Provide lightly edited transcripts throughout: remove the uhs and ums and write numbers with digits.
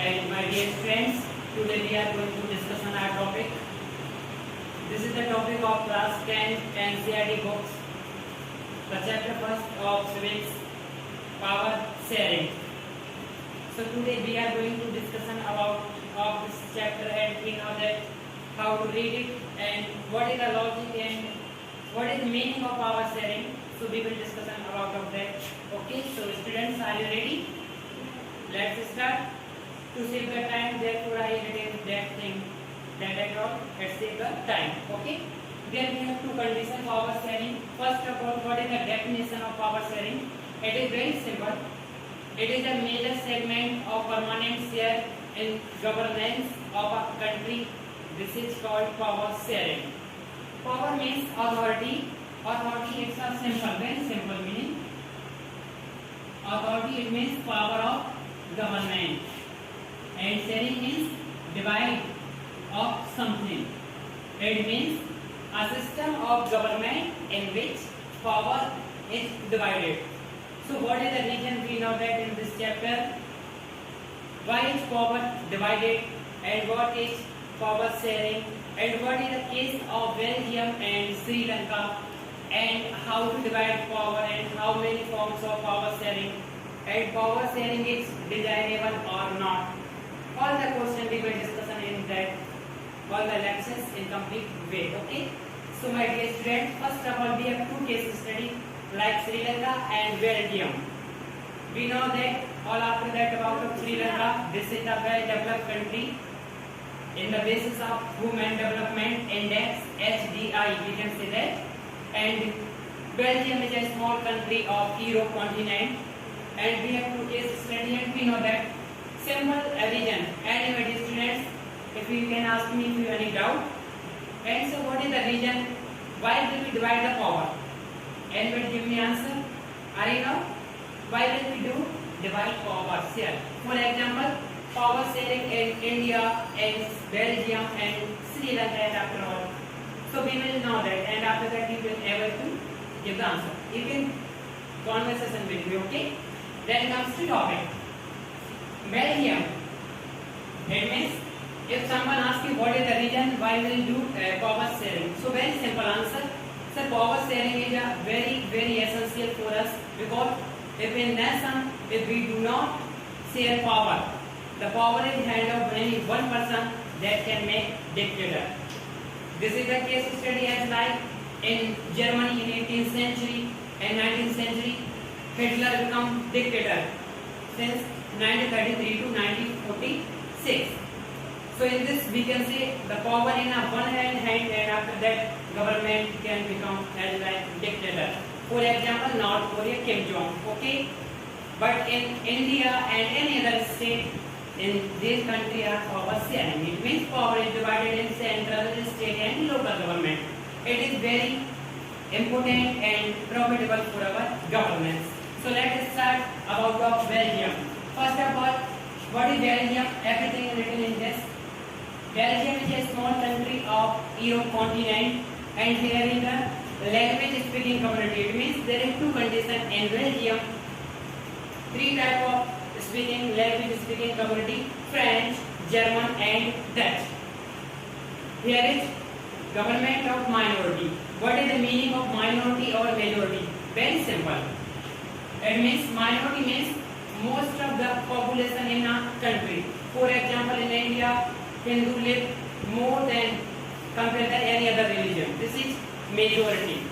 and my dear friends, today we are going to discuss on our topic. This is the topic of class 10 NCERT books. The chapter first of civics, power sharing. So today we are going to discuss about of this chapter, and we know that how to read it and what is the logic and what is the meaning of power sharing. So we will discuss about of that. Okay, so students, are you ready? Let's start. To save the time, therefore I written that thing that I wrote. Let's save the time. Okay. Then we have two conditions of power sharing. First of all, what is the definition of power sharing? It is very simple. It is a major segment of permanent share in governance of a country. This is called power sharing. Power means authority. Authority is a simple, very simple meaning. Authority, it means power of government. And sharing means divide of something. It means a system of government in which power is divided. So what is the reason? We know that in this chapter. Why is power divided and what is power sharing and what is the case of Belgium and Sri Lanka and how to divide power and how many forms of power sharing and power sharing is desirable or not. All the questions we will discuss in that all the lectures in complete way. Okay. So my dear students, first of all we have two case study like Sri Lanka and Belgium. We know that all after that about Sri Lanka. This is a well developed country in the basis of Human Development Index HDI. We can say that. And Belgium is a small country of Europe continent. And we have two case study and we know that simple region. Anyway, students, if you can ask me if you have any doubt. And so what is the reason? Why will we divide the power? Anybody give me answer? Are you know? Why will we do divide power share? For example, power sharing in India and Belgium and Sri Lanka and after all. So we will know that, and after that you will able to give the answer. You can conversation with me, okay? Then comes to topic. Belgium. It means if someone asks you what is the reason why we will do power sharing, so very simple answer. So power sharing is a very essential for us because if in nation if we do not share power, the power is hand of only one person that can make dictator. This is the case study as like in Germany in 18th century and 19th century, Hitler become dictator since 1933 to 1946. So in this we can say the power in a one hand and after that government can become as like dictator. For example, North Korea, Kim Jong. Okay, but in India and any other state in this country are power sharing. It means power is divided in central, state and local government. It is very important and profitable for our governance. So let us start about Belgium. First of all, what is Belgium? Everything is written in this. Belgium is a small country of Europe continent and here in the language speaking community. It means there is two conditions in Belgium. Three type of language speaking community: French, German and Dutch. Here is government of minority. What is the meaning of minority or majority? Very simple. It means minority means most of the population in a country. For example, in India, Hindu live more than compared to any other religion. This is majority.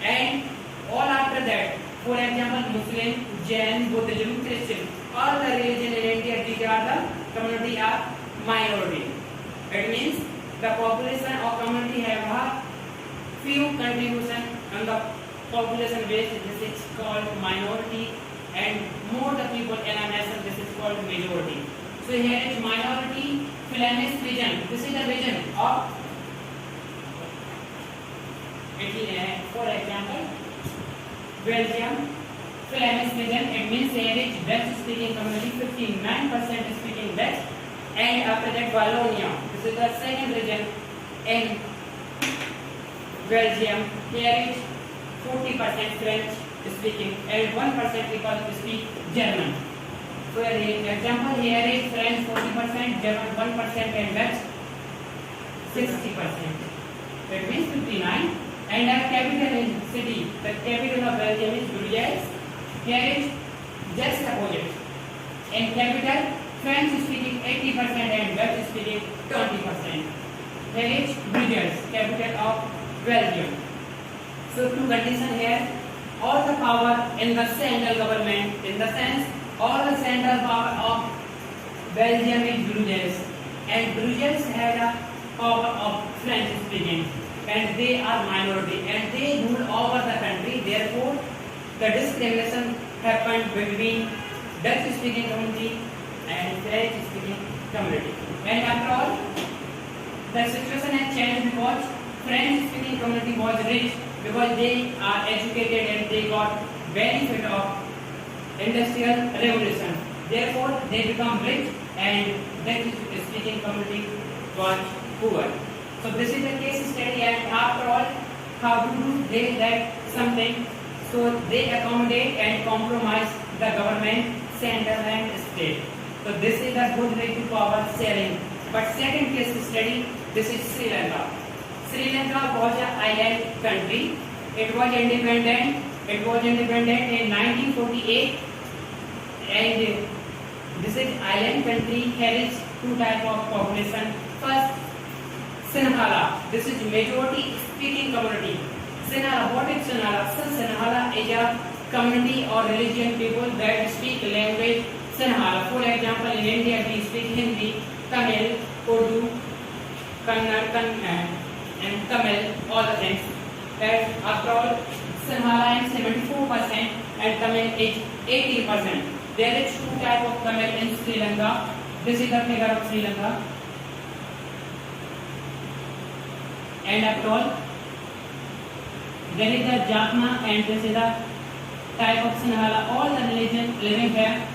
And all after that, for example, Muslim, Jain, Buddhism, Christian, all the religion in India, these are the community are minority. It means the population or community have a few contribution on the population base. This is called minority, and more the people in a nation. This is called majority. So here is minority, Flemish region. This is the region of Italy. For example, Belgium, Flemish region. It means here is Dutch speaking community, 59% speaking Dutch, and after that Wallonia. This is the second region in Belgium. Here is 40% French speaking and 1% people speak German. For example, here is French 1%, German 1%, and Dutch 60%. It means 59. And our capital city, the capital of Belgium is Brussels. Here is just opposite. In capital, French speaking 80% and Dutch speaking 20%. Here is Brussels, capital of Belgium. So two conditions here. All the power in the central government, in the sense all the central power of Belgium is Brussels, and Brussels had a power of French speaking, and they are minority and they rule over the country. Therefore, the discrimination happened between Dutch speaking community and French speaking community. And after all, the situation has changed because French speaking community was rich because they are educated and they got benefit of industrial revolution. Therefore, they become rich and Dutch speaking community was poor. So this is the case study, and after all, how do they like something? So they accommodate and compromise the government, central and state. So this is a good way to power sharing. But second case study, this is Sri Lanka. Sri Lanka was an island country. It was independent. It was independent in 1948, and this is island country. Carries two type of population. First, Sinhala. This is majority speaking community. Sinhala. What is Sinhala? So Sinhala is a community or religion people that speak language Sinhala. For example, in India we speak Hindi, Tamil, Urdu, Kannada, and Tamil, all the things. And after all, Sinhala is 74% and Tamil is 80%. There is two type of Tamil in Sri Lanka. This is the figure of Sri Lanka. And after all, there is the Jaffna, and this is the type of Sinhala. All the religion living here,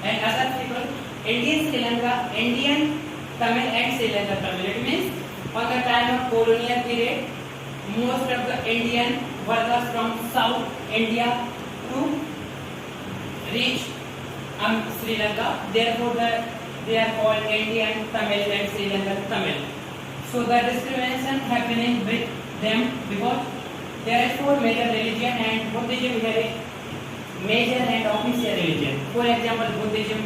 and other people. Indian Sri Lanka, Indian Tamil and Sri Lanka Tamil. It means on the time of colonial period, most of the Indian workers from South India to reach Sri Lanka. Therefore, they are called Indian Tamil and Sri Lanka Tamil. So the discrimination happening with them because there are four major religion, and Buddhism here is major and official religion. For example, Buddhism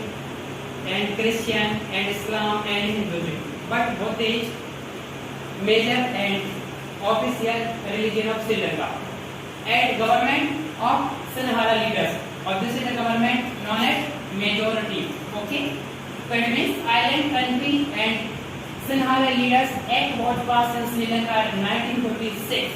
and Christian and Islam and Hinduism. But Buddha is major and official religion of Sri Lanka. And government of Sinhala leaders. Or this is a government known as majority. Okay? So it means island country and Sinhala leaders act was passed in Sri Lanka in 1956.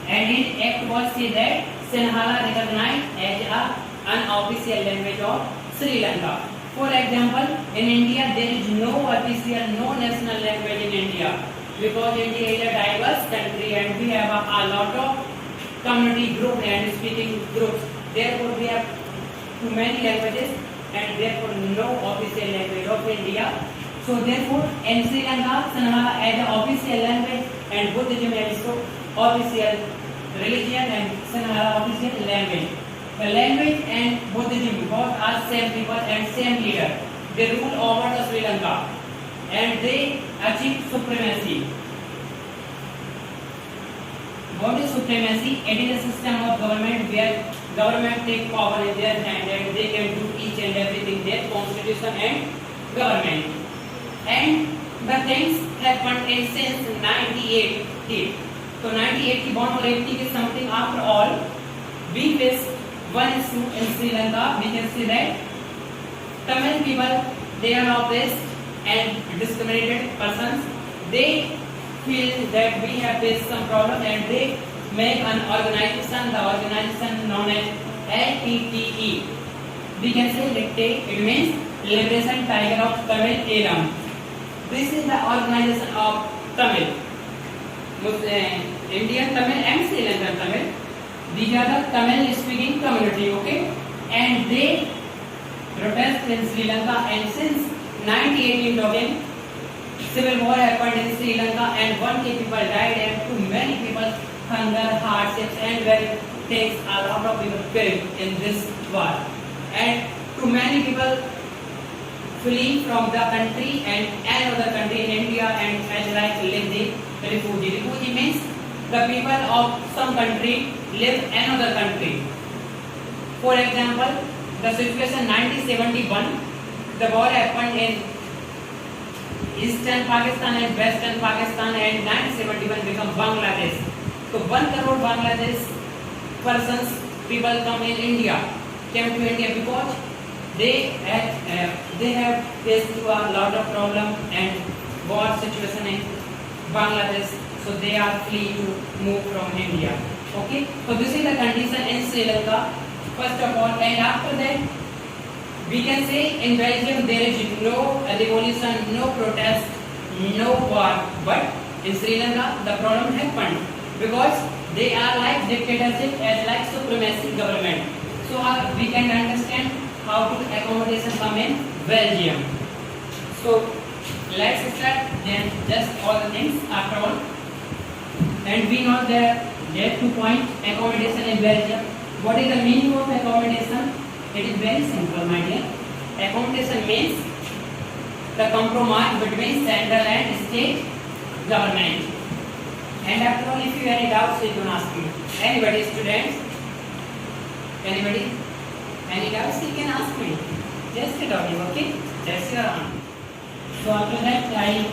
And in act was said that Sinhala recognized as an unofficial language of Sri Lanka. For example, in India there is no official, no national language in India because India is a diverse country and we have a lot of community group and speaking groups. Therefore, we have too many languages and therefore no official language of India. So therefore, in Sri Lanka, Sinhala as an official language and Buddhism as official religion and Sinhala official language. The language and Buddhism both are same people and same leader. They rule over the Sri Lanka and they achieve supremacy. What is supremacy? It is a system of government where government take power in their hand and they can do each and everything, their constitution and government. And the things happened in since 98. So 98 की born और 80 की something after all, we face one issue in Sri Lanka. We can see that Tamil people, they are oppressed and discriminated persons. They feel that we have faced some problem and they make an organization, the organization known as LTTE. We can say LTTE, it means Liberation Tiger of Tamil Eelam. This is the organization of Tamil, Indian Tamil and Sri Lankan Tamil. These are the Tamil speaking community, okay? And they protest in Sri Lanka, and since 1918 talking, civil war happened in Sri Lanka and 1K people died and too many people hunger, hardships and very things, a lot of people killed in this war. And too many people flee from the country and another country in India and as like live the refugee. Refugee means the people of some country live another country. For example, the situation 1971, the war happened in Eastern Pakistan and Western Pakistan and 1971 become Bangladesh. So 1 crore Bangladesh persons people come in India, came to India because they have faced a lot of problem and war situation in Bangladesh, so they are free to move from India. Okay, so this is the condition in Sri Lanka first of all, and after that we can say in Belgium there is no revolution, no protest, no war, but in Sri Lanka the problem happened because they are like dictatorship as like supremacy government. So we can understand how to accommodation come in Belgium. So let's start then just all the things after all. And we know that there 2 point accommodation in Belgium. What is the meaning of accommodation? It is very simple, my dear. Accommodation means the compromise between central and state government. And after all, if you have any doubts, you can ask me. Anybody, students? Anybody? Any doubts, you can ask me. Just get out, okay? That's your answer. So after that, I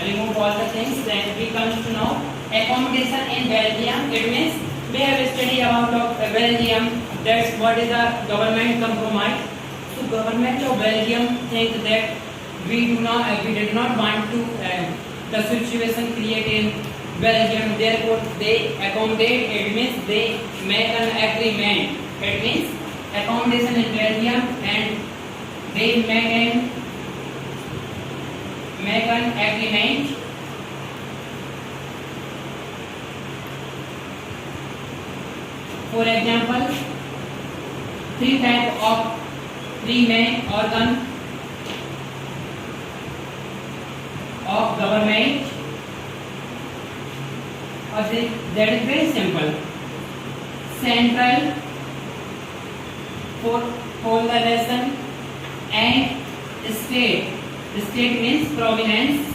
remove all the things. Then we come to know accommodation in Belgium. It means we have studied about of Belgium. That's what is the government compromise. So government of Belgium think that we did not want to the situation create in Belgium. Therefore, they accommodate. It means they make an agreement. It means accommodation in Belgium, and they make an agreement. For example, 3 types of 3 main organ of government. That is very simple. Central for coalition and state. State means province,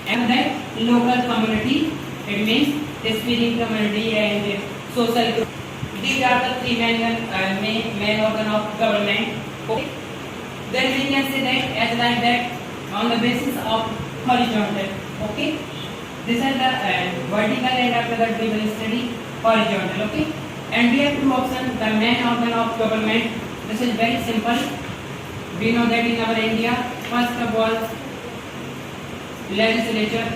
and that local community. It means spiritual community and social group. These are the 3 main organ of government. Okay. Then we can say that as like that on the basis of horizontal. Okay. This is the vertical, and after that we will study horizontal. Okay. And we have 2 options. The main organ of government. This is very simple. We know that in our India, first of all, legislature,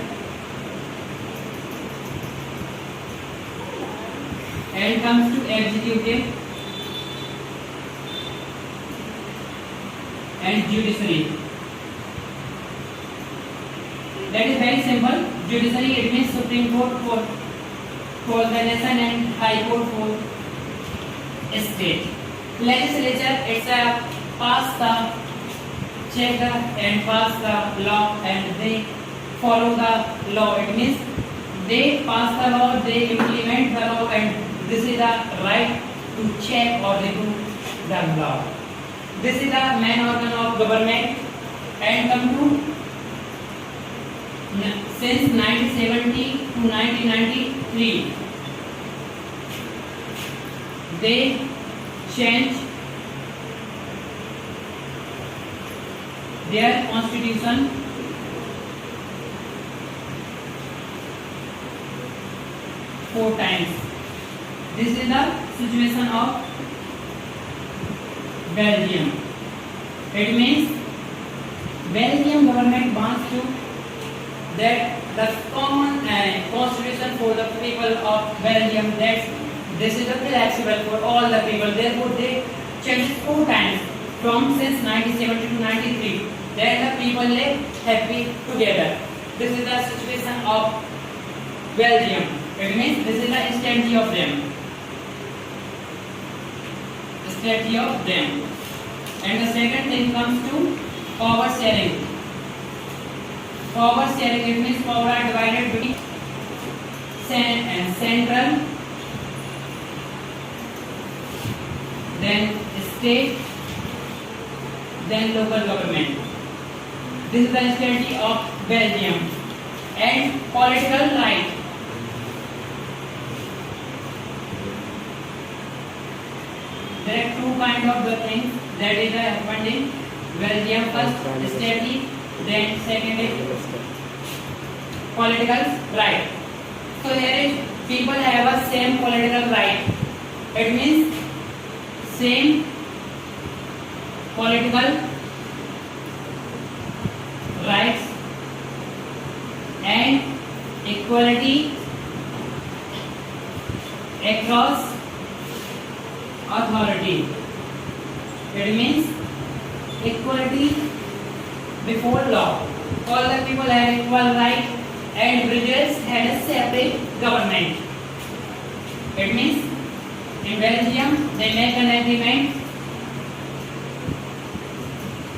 and comes to executive and judiciary. That is very simple. Judiciary, it means Supreme Court for the nation and High Court for state. Legislature, it's a pass the check and pass the law, and they follow the law. It means they pass the law, they implement the law, and this is the right to check or review the law. This is the main organ of government. And come to since 1970 to 1993, they change their constitution four times. This is the situation of Belgium. It means Belgium government wants to that the common constitution for the people of Belgium, that this is a flexible for all the people. Therefore, they changed four times from since 1970 to 93. Then the people live happy together. This is the situation of Belgium. It means this is the strategy of them. Strategy of them. And the second thing comes to power sharing. Power sharing, it means power are divided between central, then state, then local government. This is the state of Belgium. And political right. There are two kind of the things that is happened in Belgium. First state, then second is political right. So here is people have a same political right. It means same political rights and equality across authority. It means equality before law. All the people have equal right, and Brussels had a separate government. It means in Belgium they make an agreement.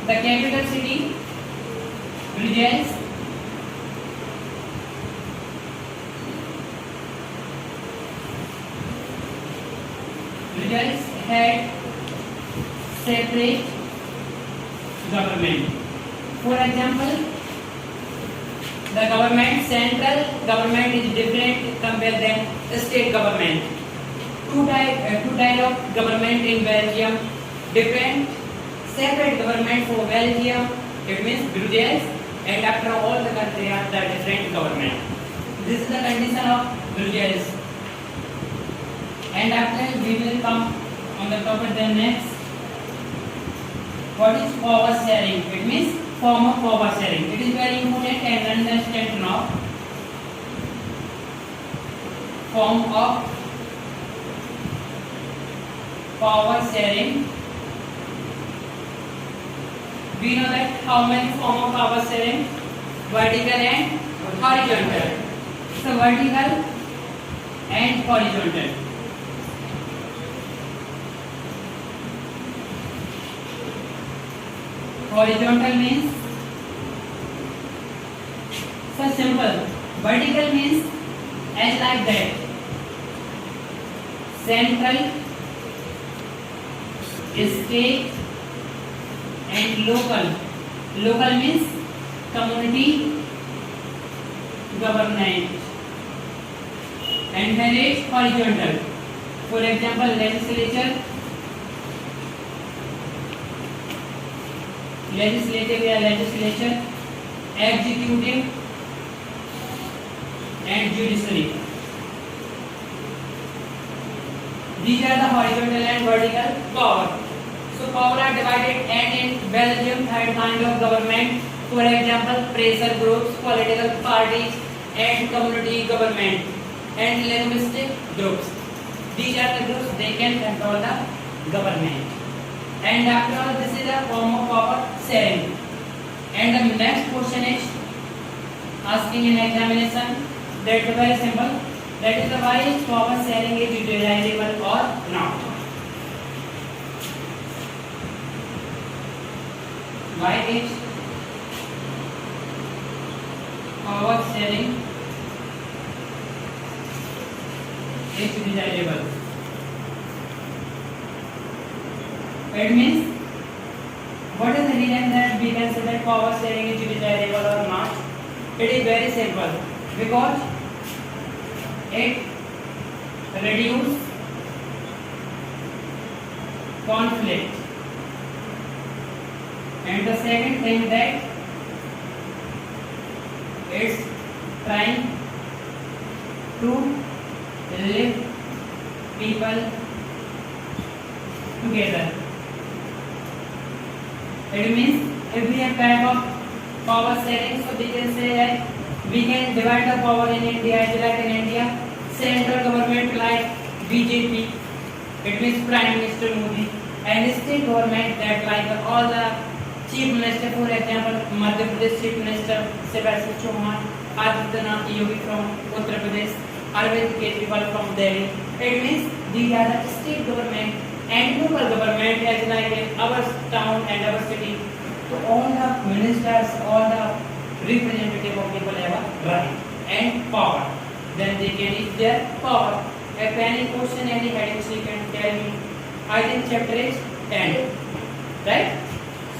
The capital city Brussels had separate government. For example, the government, central government is different compared than the state government. Two type of government in Belgium, different separate government for Belgium. It means Brussels, and after all the country have the different government. This is the condition of Brussels. And after we will come on the topic then next. What is power sharing? It means form of power sharing. It is very important and understand now. Form of power sharing. We know that how many form of power sharing? Vertical and horizontal. So vertical and horizontal. Horizontal means so simple. Vertical means as like that. Central, state and local. Local means community government. And then it's horizontal. For example, legislature. Legislative या legislature, executive and judiciary. These are the horizontal and vertical power. So power are divided, and in Belgium third kind of government. For example, pressure groups, political parties, and community government, and linguistic groups. These are the groups they can control the government. And after all, this is a form of power sharing. And the next question is asking in examination. That is very simple. That is why is power sharing is desirable or not? Why is power sharing is desirable? It means, what is the reason that we can say that power sharing is desirable or not? It is very simple. Because it reduces conflict. And the second thing that it's trying to lift people together. It means if we have type of power sharing, so we can say that we can divide the power in India as like in India, central government like BJP, it means Prime Minister Modi, and state government that like all the chief minister, for example, Madhya Pradesh chief minister Shivraj Singh Chauhan, Adityanath Yogi from Uttar Pradesh, Arvind Kejriwal from Delhi. It means these are the state government and local government as like in our town and our city. So all the ministers, all the representative of people have a right and power. Then they can use their power. If any question, any headings you can tell me. I think chapter is end. Right?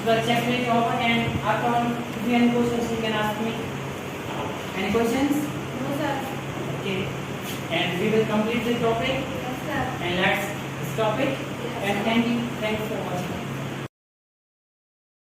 So the chapter is over, and after all, if you have any questions, you can ask me. Any questions? No, sir. Okay. And we will complete the topic. Yes, sir. And let's stop it. Yes, And sir. thank you. Thanks for watching.